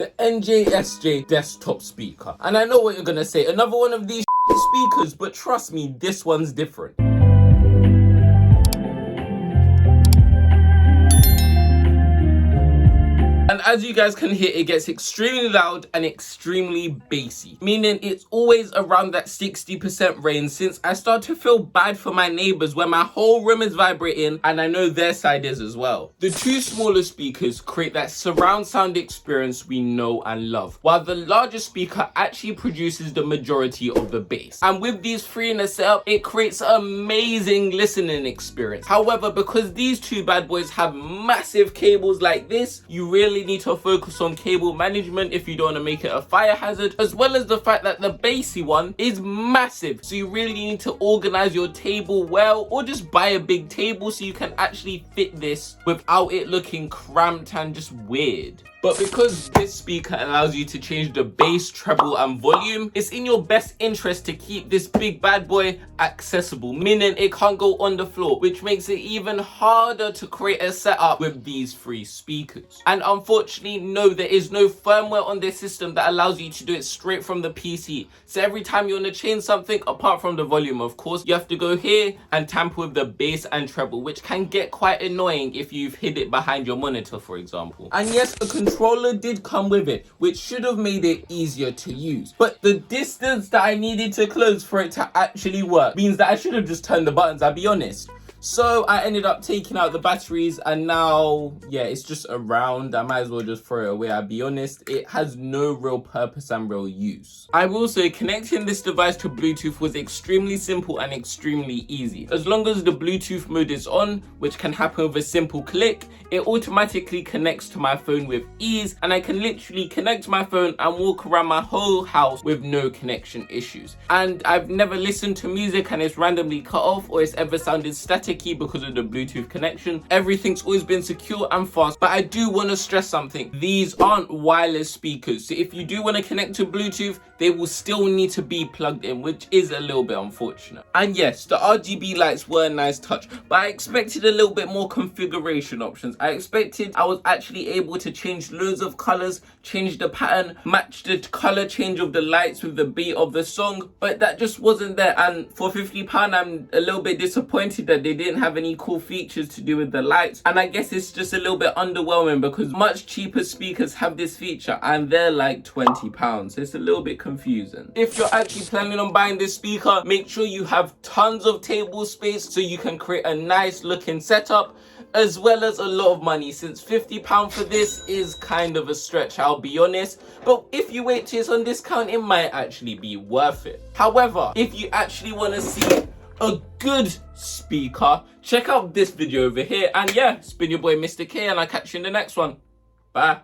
The NJSJ desktop speaker. And I know what you're gonna say, another one of these speakers, but trust me, this one's different. And as you guys can hear, it gets extremely loud and extremely bassy, meaning it's always around that 60% range, since I start to feel bad for my neighbors when my whole room is vibrating, and I know their side is as well. The two smaller speakers create that surround sound experience we know and love, while the larger speaker actually produces the majority of the bass. And with these three in a setup, it creates an amazing listening experience. However, because these two bad boys have massive cables like this, you really need to focus on cable management if you don't want to make it a fire hazard, as well as the fact that the bassy one is massive, so you really need to organize your table well, or just buy a big table so you can actually fit this without it looking cramped and just weird. But because this speaker allows you to change the bass, treble and volume, it's in your best interest to keep this big bad boy accessible, meaning it can't go on the floor, which makes it even harder to create a setup with these three speakers. And unfortunately, no, there is no firmware on this system that allows you to do it straight from the PC. So every time you want to change something, apart from the volume of course, you have to go here and tamper with the bass and treble, which can get quite annoying if you've hid it behind your monitor, for example. And yes, the controller did come with it, which should have made it easier to use, but the distance that I needed to close for it to actually work means that I should have just turned the buttons, I'll be honest. So I ended up taking out the batteries, and now, yeah, it's just around. I might as well just throw it away, I'll be honest. It has no real purpose and real use. I will say connecting this device to Bluetooth was extremely simple and extremely easy. As long as the Bluetooth mode is on, which can happen with a simple click, it automatically connects to my phone with ease, and I can literally connect my phone and walk around my whole house with no connection issues. And I've never listened to music and it's randomly cut off, or it's ever sounded staticky because of the Bluetooth connection. Everything's always been secure and fast. But I do want to stress something: these aren't wireless speakers, so if you do want to connect to Bluetooth, they will still need to be plugged in, which is a little bit unfortunate. And yes, the RGB lights were a nice touch, but I expected a little bit more configuration options. I expected I was actually able to change loads of colors, change the pattern, match the color change of the lights with the beat of the song, but that just wasn't there. And for £50, I'm a little bit disappointed that they didn't have any cool features to do with the lights. And I guess it's just a little bit underwhelming because much cheaper speakers have this feature and they're like £20, so it's a little bit confusing. If you're actually planning on buying this speaker, make sure you have tons of table space so you can create a nice looking setup, as well as a lot of money, since £50 for this is kind of a stretch, I'll be honest. But if you wait till it's on discount, it might actually be worth it. However, if you actually want to see a good speaker, check out this video over here. And yeah, it's been your boy Mr. K, and I'll catch you in the next one. Bye.